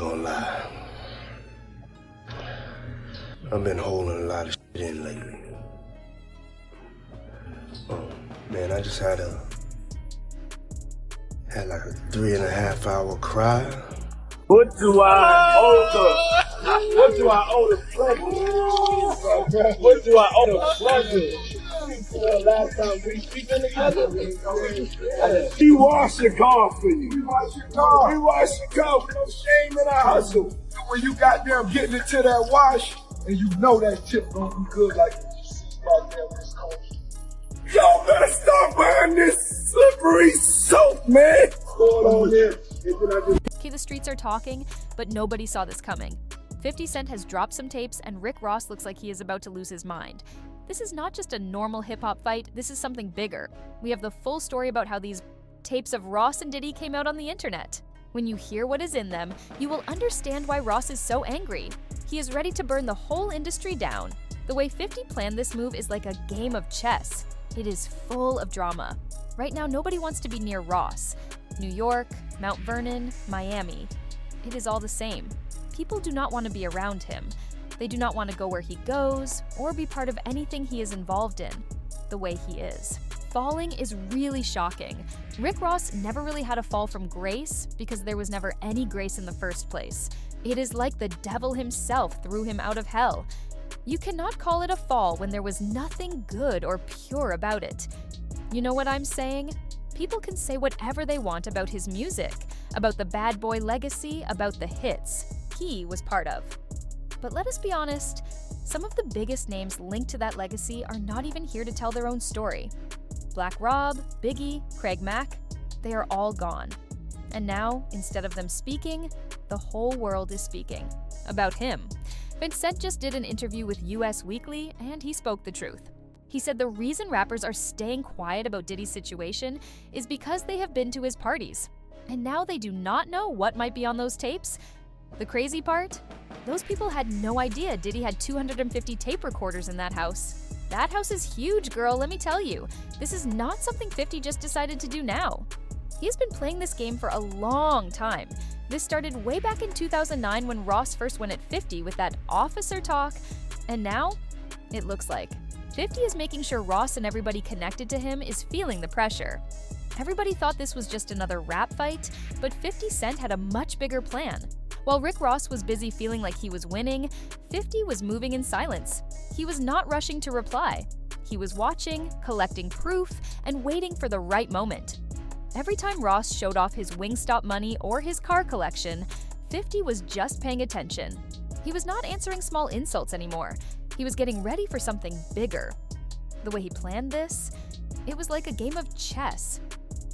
gonna lie. I've been holding a lot of shit in lately. Man, I just had like a 3.5 hour cry. What do I owe the pleasure? What do I owe the pleasure? Last time we speaking together, we wash your car for you. We wash your car with no shame in our hustle. When you got them getting it to that wash, and you know that tip gonna be good like this car. Y'all better stop buying this slippery soap, man. Going on there. Okay, the streets are talking, but nobody saw this coming. 50 Cent has dropped some tapes, and Rick Ross looks like he is about to lose his mind. This is not just a normal hip-hop fight, this is something bigger. We have the full story about how these tapes of Ross and Diddy came out on the internet. When you hear what is in them, you will understand why Ross is so angry. He is ready to burn the whole industry down. The way 50 planned this move is like a game of chess. It is full of drama. Right now, nobody wants to be near Ross. New York, Mount Vernon, Miami. It is all the same. People do not want to be around him. They do not want to go where he goes or be part of anything he is involved in, the way he is. Falling is really shocking. Rick Ross never really had a fall from grace because there was never any grace in the first place. It is like the devil himself threw him out of hell. You cannot call it a fall when there was nothing good or pure about it. You know what I'm saying? People can say whatever they want about his music, about the bad boy legacy, about the hits he was part of. But let us be honest, some of the biggest names linked to that legacy are not even here to tell their own story. Black Rob, Biggie, Craig Mack, they are all gone. And now, instead of them speaking, the whole world is speaking about him. Vincent just did an interview with US Weekly, and he spoke the truth. He said the reason rappers are staying quiet about Diddy's situation is because they have been to his parties. And now they do not know what might be on those tapes. The crazy part? Those people had no idea Diddy had 250 tape recorders in that house. That house is huge, girl, let me tell you. This is not something 50 just decided to do now. He has been playing this game for a long time. This started way back in 2009 when Ross first went at 50 with that officer talk, and now it looks like 50 is making sure Ross and everybody connected to him is feeling the pressure. Everybody thought this was just another rap fight, but 50 Cent had a much bigger plan. While Rick Ross was busy feeling like he was winning, 50 was moving in silence. He was not rushing to reply. He was watching, collecting proof, and waiting for the right moment. Every time Ross showed off his Wingstop money or his car collection, 50 was just paying attention. He was not answering small insults anymore. He was getting ready for something bigger. The way he planned this, it was like a game of chess.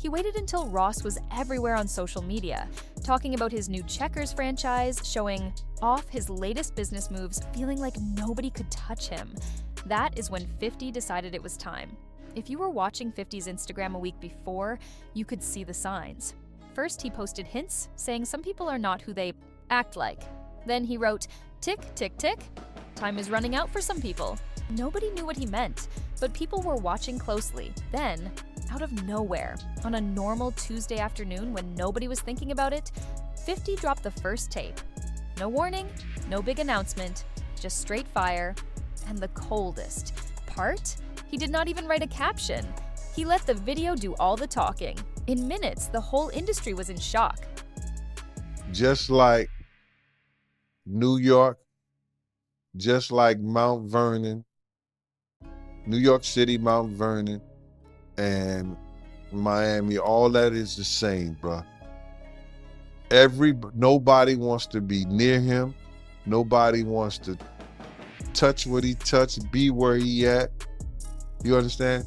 He waited until Ross was everywhere on social media, talking about his new Checkers franchise, showing off his latest business moves, feeling like nobody could touch him. That is when 50 decided it was time. If you were watching 50's Instagram a week before, you could see the signs. First, he posted hints saying some people are not who they act like. Then he wrote, "Tick, tick, tick. Time is running out for some people." Nobody knew what he meant, but people were watching closely. Then, out of nowhere, on a normal Tuesday afternoon when nobody was thinking about it, 50 dropped the first tape. No warning, no big announcement, just straight fire. And the coldest part? He did not even write a caption. He let the video do all the talking. In minutes, the whole industry was in shock. Just like New York, just like Mount Vernon, New York City, Mount Vernon, and Miami, all that is the same, bruh. Nobody wants to be near him. Nobody wants to touch what he touched, be where he at. You understand?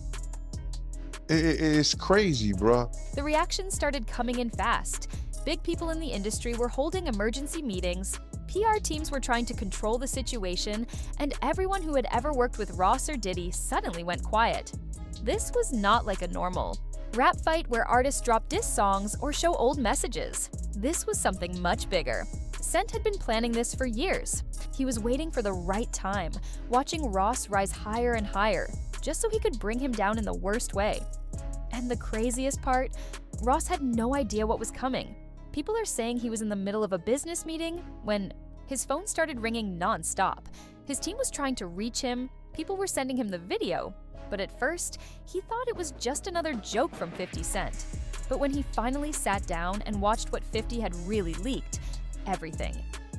It's crazy, bruh. The reactions started coming in fast. Big people in the industry were holding emergency meetings, PR teams were trying to control the situation, and everyone who had ever worked with Ross or Diddy suddenly went quiet. This was not like a normal rap fight where artists drop diss songs or show old messages. This was something much bigger. Cent had been planning this for years. He was waiting for the right time, watching Ross rise higher and higher, just so he could bring him down in the worst way. And the craziest part, Ross had no idea what was coming. People are saying he was in the middle of a business meeting when his phone started ringing non-stop. His team was trying to reach him, people were sending him the video, but at first, he thought it was just another joke from 50 Cent. But when he finally sat down and watched what 50 had really leaked, everything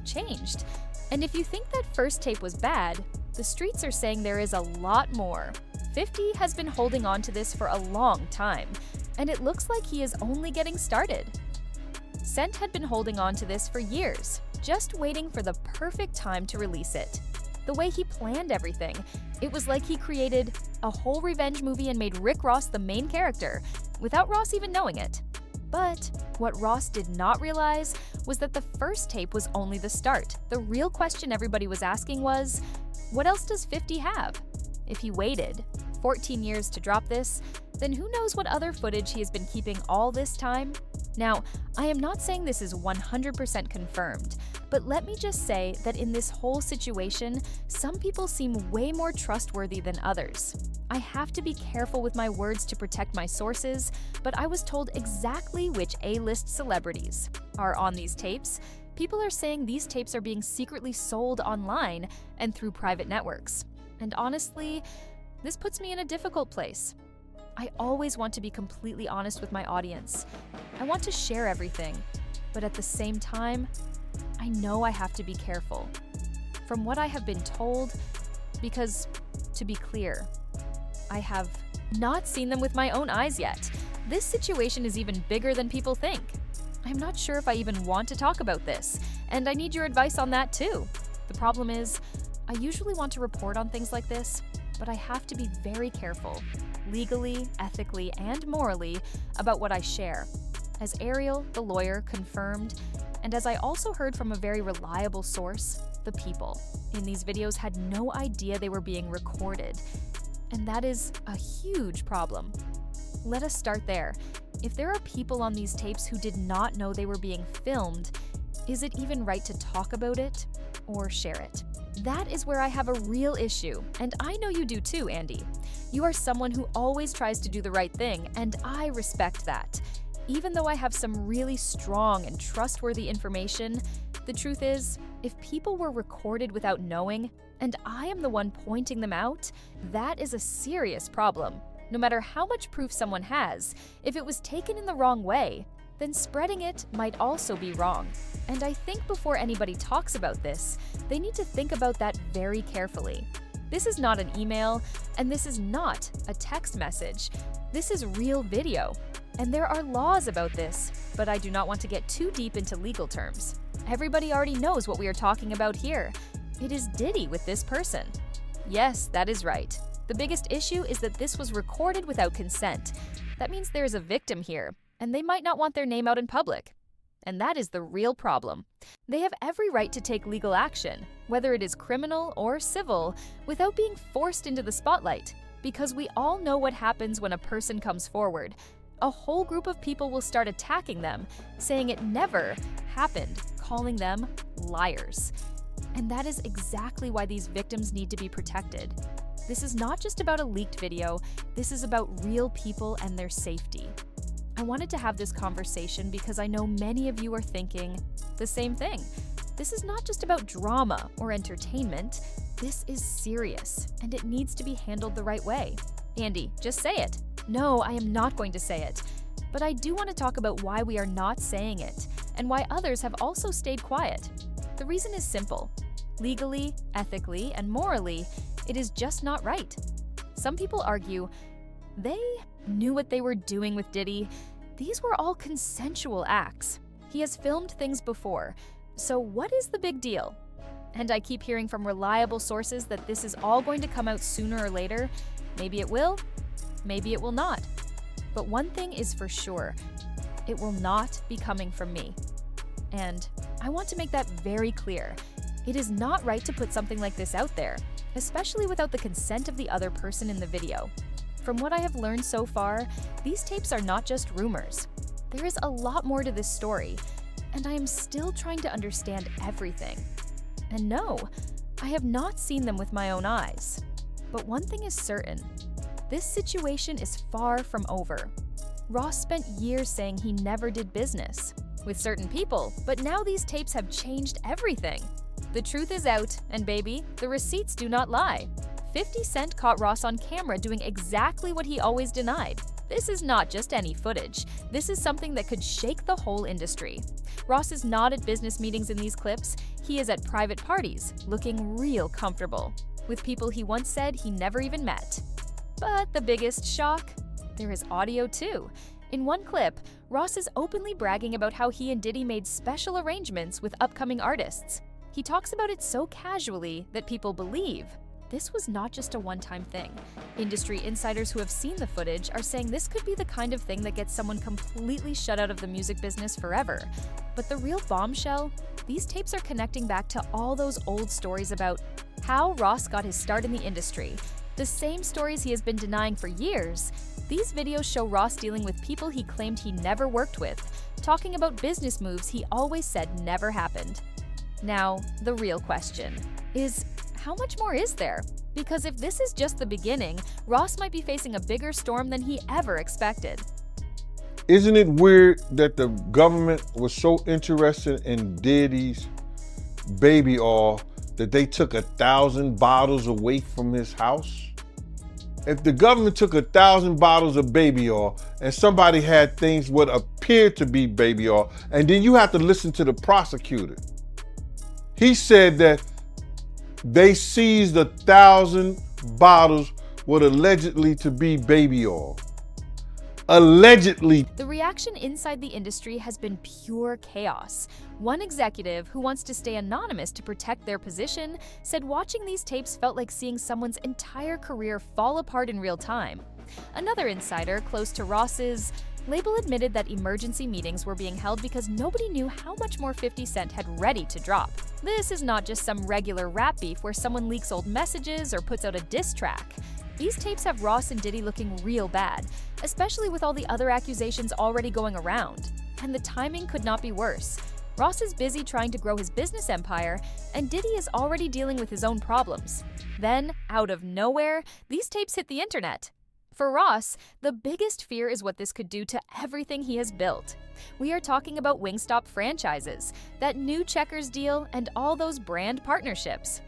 changed. And if you think that first tape was bad, the streets are saying there is a lot more. 50 has been holding on to this for a long time, and it looks like he is only getting started. Cent had been holding on to this for years, just waiting for the perfect time to release it. The way he planned everything, it was like he created a whole revenge movie and made Rick Ross the main character, without Ross even knowing it. But what Ross did not realize was that the first tape was only the start. The real question everybody was asking was, what else does 50 have? If he waited 14 years to drop this, then who knows what other footage he has been keeping all this time? Now, I am not saying this is 100% confirmed, but let me just say that in this whole situation, some people seem way more trustworthy than others. I have to be careful with my words to protect my sources, but I was told exactly which A-list celebrities are on these tapes. People are saying these tapes are being secretly sold online and through private networks. And honestly, this puts me in a difficult place. I always want to be completely honest with my audience. I want to share everything, but at the same time, I know I have to be careful. From what I have been told, because, to be clear, I have not seen them with my own eyes yet. This situation is even bigger than people think. I'm not sure if I even want to talk about this, and I need your advice on that too. The problem is, I usually want to report on things like this, but I have to be very careful, legally, ethically, and morally, about what I share. As Ariel, the lawyer, confirmed, and as I also heard from a very reliable source, the people in these videos had no idea they were being recorded. And that is a huge problem. Let us start there. If there are people on these tapes who did not know they were being filmed, is it even right to talk about it or share it? That is where I have a real issue, and I know you do too, Andy. You are someone who always tries to do the right thing, and I respect that. Even though I have some really strong and trustworthy information, the truth is, if people were recorded without knowing, and I am the one pointing them out, that is a serious problem. No matter how much proof someone has, if it was taken in the wrong way, then spreading it might also be wrong. And I think before anybody talks about this, they need to think about that very carefully. This is not an email, and this is not a text message. This is real video. And there are laws about this, but I do not want to get too deep into legal terms. Everybody already knows what we are talking about here. It is Diddy with this person. Yes, that is right. The biggest issue is that this was recorded without consent. That means there is a victim here, and they might not want their name out in public. And that is the real problem. They have every right to take legal action, whether it is criminal or civil, without being forced into the spotlight, because we all know what happens when a person comes forward. A whole group of people will start attacking them, saying it never happened, calling them liars. And that is exactly why these victims need to be protected. This is not just about a leaked video, this is about real people and their safety. I wanted to have this conversation because I know many of you are thinking the same thing. This is not just about drama or entertainment, this is serious, and it needs to be handled the right way. Andy, just say it. No, I am not going to say it. But I do want to talk about why we are not saying it, and why others have also stayed quiet. The reason is simple. Legally, ethically, and morally, it is just not right. Some people argue they knew what they were doing with Diddy. These were all consensual acts. He has filmed things before, so what is the big deal? And I keep hearing from reliable sources that this is all going to come out sooner or later. Maybe it will, maybe it will not. But one thing is for sure, it will not be coming from me. And I want to make that very clear. It is not right to put something like this out there, especially without the consent of the other person in the video. From what I have learned so far, these tapes are not just rumors. There is a lot more to this story, and I am still trying to understand everything. And no, I have not seen them with my own eyes. But one thing is certain, this situation is far from over. Ross spent years saying he never did business. with certain people, but now these tapes have changed everything. The truth is out, and baby, the receipts do not lie. 50 Cent caught Ross on camera doing exactly what he always denied. This is not just any footage. This is something that could shake the whole industry. Ross is not at business meetings in these clips. He is at private parties, looking real comfortable, with people he once said he never even met. But the biggest shock? There is audio too. In one clip, Ross is openly bragging about how he and Diddy made special arrangements with upcoming artists. He talks about it so casually that people believe this was not just a one-time thing. Industry insiders who have seen the footage are saying this could be the kind of thing that gets someone completely shut out of the music business forever. But the real bombshell? These tapes are connecting back to all those old stories about how Ross got his start in the industry. The same stories he has been denying for years. These videos show Ross dealing with people he claimed he never worked with, talking about business moves he always said never happened. Now, the real question is, how much more is there? Because if this is just the beginning, Ross might be facing a bigger storm than he ever expected. Isn't it weird that the government was so interested in Diddy's baby oil that they took 1,000 bottles away from his house? If the government took 1,000 bottles of baby oil and somebody had things what appeared to be baby oil, and then you have to listen to the prosecutor. He said that they seized 1,000 bottles what allegedly to be baby oil. Allegedly. The reaction inside the industry has been pure chaos. One executive, who wants to stay anonymous to protect their position, said watching these tapes felt like seeing someone's entire career fall apart in real time. Another insider, close to Ross's label, admitted that emergency meetings were being held because nobody knew how much more 50 Cent had ready to drop. This is not just some regular rap beef where someone leaks old messages or puts out a diss track. These tapes have Ross and Diddy looking real bad, especially with all the other accusations already going around. And the timing could not be worse. Ross is busy trying to grow his business empire, and Diddy is already dealing with his own problems. Then, out of nowhere, these tapes hit the internet. For Ross, the biggest fear is what this could do to everything he has built. We are talking about Wingstop franchises, that new Checkers deal, and all those brand partnerships.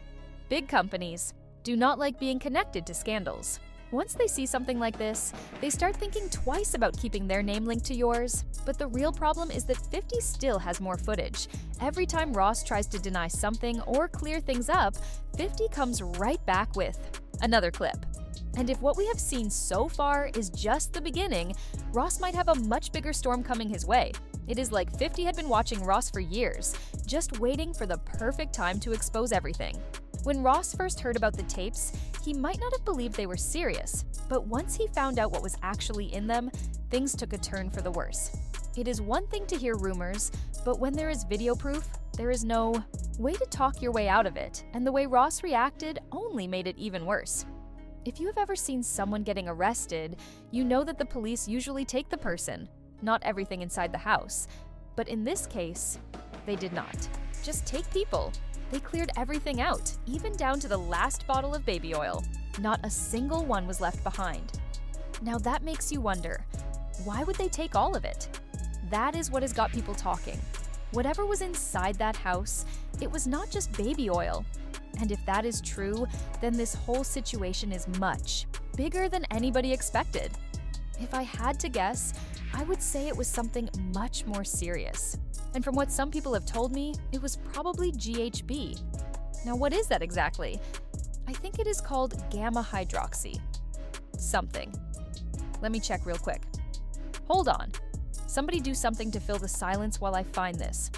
Big companies do not like being connected to scandals. Once they see something like this, they start thinking twice about keeping their name linked to yours. But the real problem is that 50 still has more footage. Every time Ross tries to deny something or clear things up, 50 comes right back with another clip. And if what we have seen so far is just the beginning, Ross might have a much bigger storm coming his way. It is like 50 had been watching Ross for years, just waiting for the perfect time to expose everything. When Ross first heard about the tapes, he might not have believed they were serious, but once he found out what was actually in them, things took a turn for the worse. It is one thing to hear rumors, but when there is video proof, there is no way to talk your way out of it, and the way Ross reacted only made it even worse. If you have ever seen someone getting arrested, you know that the police usually take the person, not everything inside the house. But in this case, they did not. Just take people. They cleared everything out, even down to the last bottle of baby oil. Not a single one was left behind. Now that makes you wonder, why would they take all of it? That is what has got people talking. Whatever was inside that house, it was not just baby oil. And if that is true, then this whole situation is much bigger than anybody expected. If I had to guess, I would say it was something much more serious. And from what some people have told me, it was probably GHB. Now, what is that exactly? I think it is called gamma hydroxy. Something. Let me check real quick. Hold on. Somebody do something to fill the silence while I find this.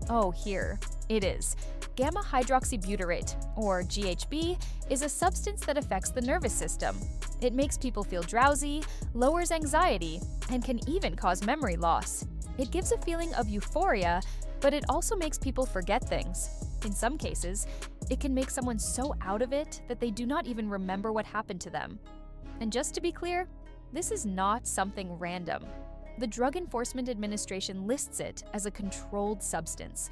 Oh, here. It is. Gamma hydroxybutyrate, or GHB, is a substance that affects the nervous system. It makes people feel drowsy, lowers anxiety, and can even cause memory loss. It gives a feeling of euphoria, but it also makes people forget things. In some cases, it can make someone so out of it that they do not even remember what happened to them. And just to be clear, this is not something random. The Drug Enforcement Administration lists it as a controlled substance.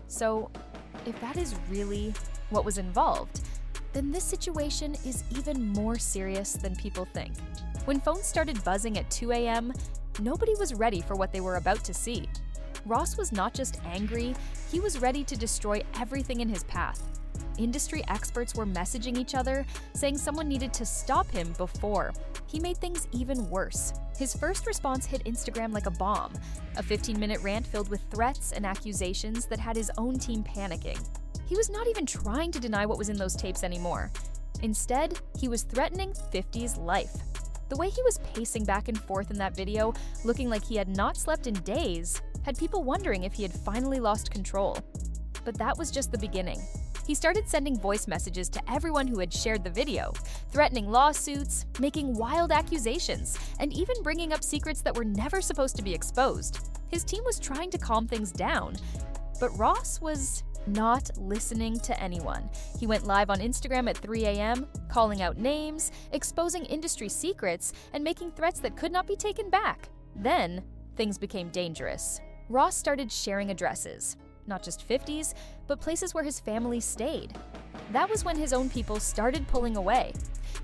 So, if that is really what was involved, then this situation is even more serious than people think. When phones started buzzing at 2 a.m., nobody was ready for what they were about to see. Ross was not just angry, he was ready to destroy everything in his path. Industry experts were messaging each other, saying someone needed to stop him before. He made things even worse. His first response hit Instagram like a bomb, a 15-minute rant filled with threats and accusations that had his own team panicking. He was not even trying to deny what was in those tapes anymore. Instead, he was threatening 50's life. The way he was pacing back and forth in that video, looking like he had not slept in days, had people wondering if he had finally lost control. But that was just the beginning. He started sending voice messages to everyone who had shared the video, threatening lawsuits, making wild accusations, and even bringing up secrets that were never supposed to be exposed. His team was trying to calm things down, but Ross was not listening to anyone. He went live on Instagram at 3 a.m., calling out names, exposing industry secrets, and making threats that could not be taken back. Then, things became dangerous. Ross started sharing addresses. Not just 50's, but places where his family stayed. That was when his own people started pulling away.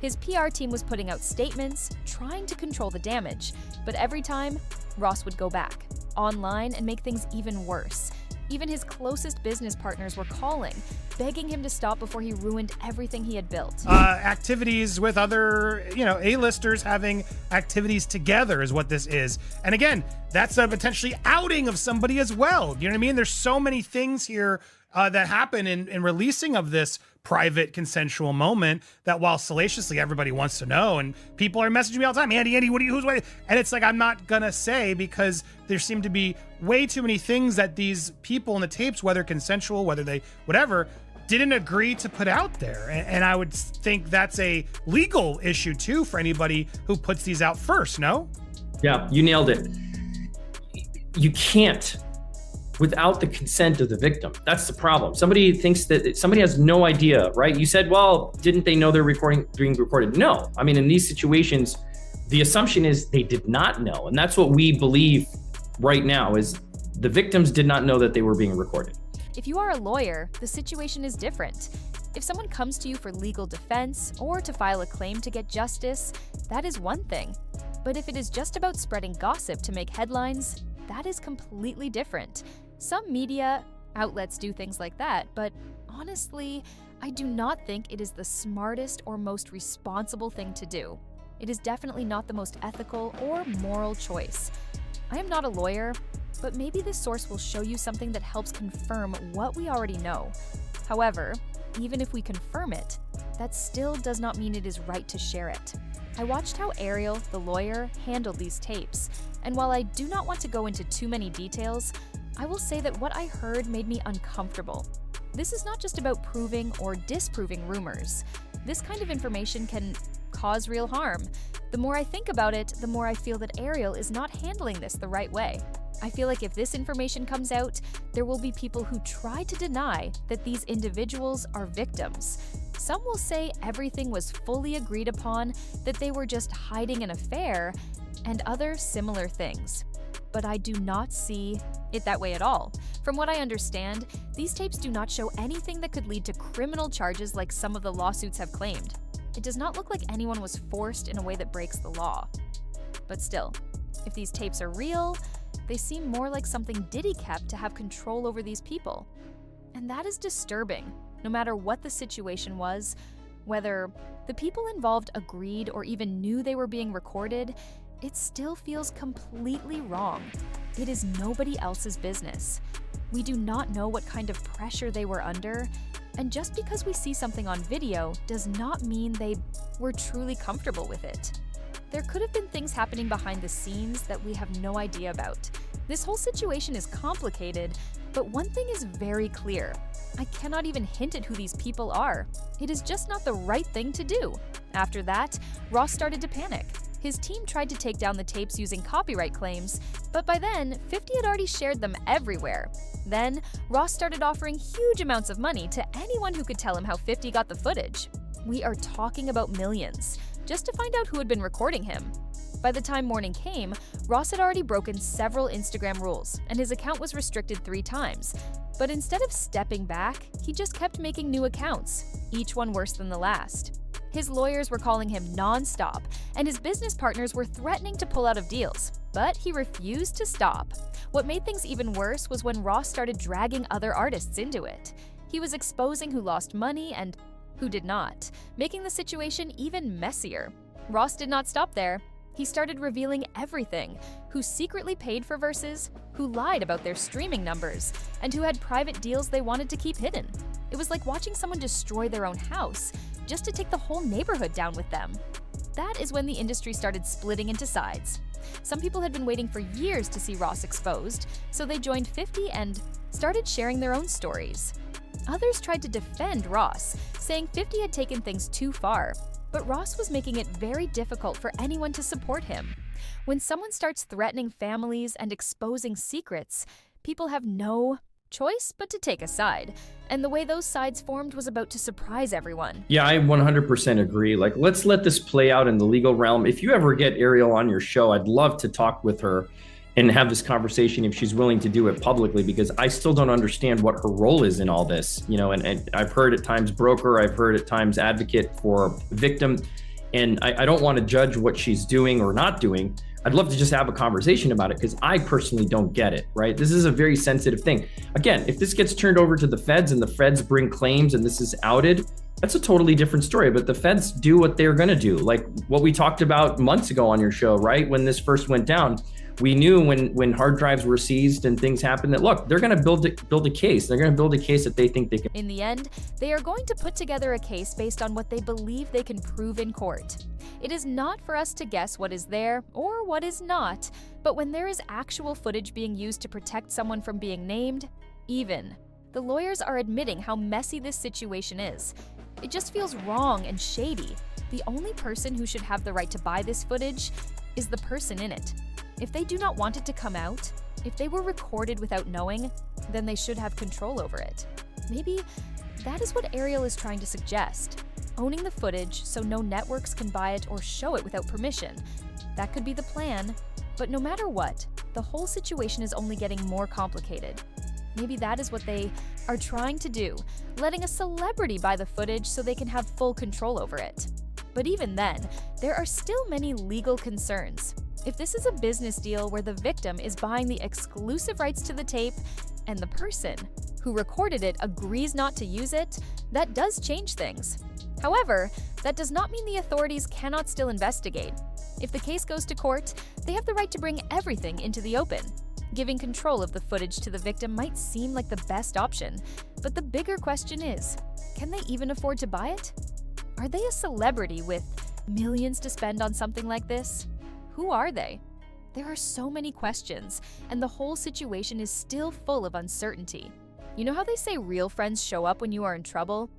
His PR team was putting out statements, trying to control the damage, but every time, Ross would go back, online, and make things even worse. Even his closest business partners were calling, begging him to stop before he ruined everything he had built. Activities with other, A-listers having activities together is what this is. And again, that's a potentially outing of somebody as well. You know what I mean? There's so many things here that happen in releasing of this private consensual moment that while salaciously everybody wants to know, and people are messaging me all the time, Andy, who's waiting? And it's like, I'm not gonna say, because there seem to be way too many things that these people in the tapes, whether consensual, whether they, whatever, didn't agree to put out there. And I would think that's a legal issue too for anybody who puts these out first, no? Yeah, you nailed it. You can't without the consent of the victim. That's the problem. Somebody thinks that somebody has no idea, right? You said, well, didn't they know they're being recorded? No. I mean, in these situations, the assumption is they did not know. And that's what we believe right now, is the victims did not know that they were being recorded. If you are a lawyer, the situation is different. If someone comes to you for legal defense or to file a claim to get justice, that is one thing. But if it is just about spreading gossip to make headlines, that is completely different. Some media outlets do things like that, but honestly, I do not think it is the smartest or most responsible thing to do. It is definitely not the most ethical or moral choice. I am not a lawyer, but maybe this source will show you something that helps confirm what we already know. However, even if we confirm it, that still does not mean it is right to share it. I watched how Ariel, the lawyer, handled these tapes, and while I do not want to go into too many details, I will say that what I heard made me uncomfortable. This is not just about proving or disproving rumors. This kind of information can cause real harm. The more I think about it, the more I feel that Ariel is not handling this the right way. I feel like if this information comes out, there will be people who try to deny that these individuals are victims. Some will say everything was fully agreed upon, that they were just hiding an affair, and other similar things. But I do not see it that way at all. From what I understand, these tapes do not show anything that could lead to criminal charges like some of the lawsuits have claimed. It does not look like anyone was forced in a way that breaks the law. But still, if these tapes are real, they seem more like something Diddy kept to have control over these people. And that is disturbing, no matter what the situation was, whether the people involved agreed or even knew they were being recorded, it still feels completely wrong. It is nobody else's business. We do not know what kind of pressure they were under, and just because we see something on video does not mean they were truly comfortable with it. There could have been things happening behind the scenes that we have no idea about. This whole situation is complicated, but one thing is very clear. I cannot even hint at who these people are. It is just not the right thing to do. After that, Ross started to panic. His team tried to take down the tapes using copyright claims, but by then, 50 had already shared them everywhere. Then, Ross started offering huge amounts of money to anyone who could tell him how 50 got the footage. We are talking about millions, just to find out who had been recording him. By the time morning came, Ross had already broken several Instagram rules, and his account was restricted 3 times. But instead of stepping back, he just kept making new accounts, each one worse than the last. His lawyers were calling him non-stop, and his business partners were threatening to pull out of deals. But he refused to stop. What made things even worse was when Ross started dragging other artists into it. He was exposing who lost money and who did not, making the situation even messier. Ross did not stop there. He started revealing everything: who secretly paid for verses, who lied about their streaming numbers, and who had private deals they wanted to keep hidden. It was like watching someone destroy their own house just to take the whole neighborhood down with them. That is when the industry started splitting into sides. Some people had been waiting for years to see Ross exposed, so they joined 50 and started sharing their own stories. Others tried to defend Ross, saying 50 had taken things too far, but Ross was making it very difficult for anyone to support him. When someone starts threatening families and exposing secrets, people have no choice but to take a side, and the way those sides formed was about to surprise everyone. Yeah, I 100% agree. Like, let's let this play out in the legal realm. If you ever get Ariel on your show, I'd love to talk with her and have this conversation if she's willing to do it publicly, because I still don't understand what her role is in all this. You know, and I've heard at times broker, I've heard at times advocate for victim, and I don't want to judge what she's doing or not doing. I'd love to just have a conversation about it, because I personally don't get it, right? This is a very sensitive thing. Again, if this gets turned over to the feds and the feds bring claims and this is outed, that's a totally different story. But the feds do what they're going to do. Like what we talked about months ago on your show, right? When this first went down, we knew when hard drives were seized and things happened that, look, they're going to build a case. They're going to build a case that they think they can. In the end, they are going to put together a case based on what they believe they can prove in court. It is not for us to guess what is there or what is not, but when there is actual footage being used to protect someone from being named, even, the lawyers are admitting how messy this situation is. It just feels wrong and shady. The only person who should have the right to buy this footage is the person in it. If they do not want it to come out, if they were recorded without knowing, then they should have control over it. Maybe that is what Ariel is trying to suggest. Owning the footage so no networks can buy it or show it without permission. That could be the plan, but no matter what, the whole situation is only getting more complicated. Maybe that is what they are trying to do, letting a celebrity buy the footage so they can have full control over it. But even then, there are still many legal concerns. If this is a business deal where the victim is buying the exclusive rights to the tape and the person who recorded it agrees not to use it, that does change things. However, that does not mean the authorities cannot still investigate. If the case goes to court, they have the right to bring everything into the open. Giving control of the footage to the victim might seem like the best option, but the bigger question is, can they even afford to buy it? Are they a celebrity with millions to spend on something like this? Who are they? There are so many questions, and the whole situation is still full of uncertainty. You know how they say real friends show up when you are in trouble?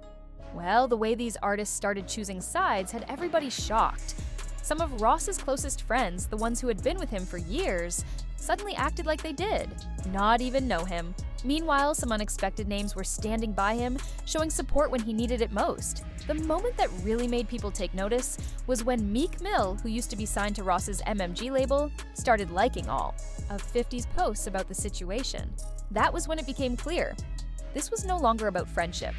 Well, the way these artists started choosing sides had everybody shocked. Some of Ross's closest friends, the ones who had been with him for years, suddenly acted like they did, not even know him. Meanwhile, some unexpected names were standing by him, showing support when he needed it most. The moment that really made people take notice was when Meek Mill, who used to be signed to Ross's MMG label, started liking all of 50's posts about the situation. That was when it became clear. This was no longer about friendship.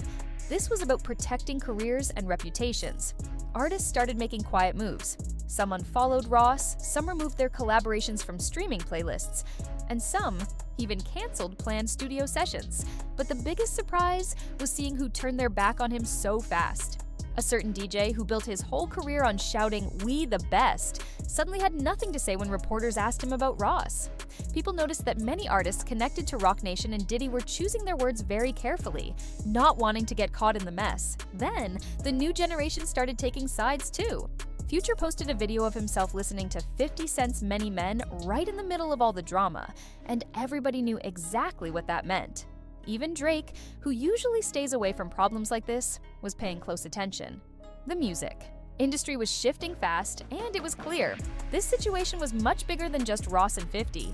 This was about protecting careers and reputations. Artists started making quiet moves. Some unfollowed Ross, some removed their collaborations from streaming playlists, and some even canceled planned studio sessions. But the biggest surprise was seeing who turned their back on him so fast. A certain DJ who built his whole career on shouting, "We the best," suddenly had nothing to say when reporters asked him about Ross. People noticed that many artists connected to Roc Nation and Diddy were choosing their words very carefully, not wanting to get caught in the mess. Then, the new generation started taking sides too. Future posted a video of himself listening to 50 Cent's Many Men right in the middle of all the drama, and everybody knew exactly what that meant. Even Drake, who usually stays away from problems like this, was paying close attention. The music industry was shifting fast, and it was clear this situation was much bigger than just Ross and 50.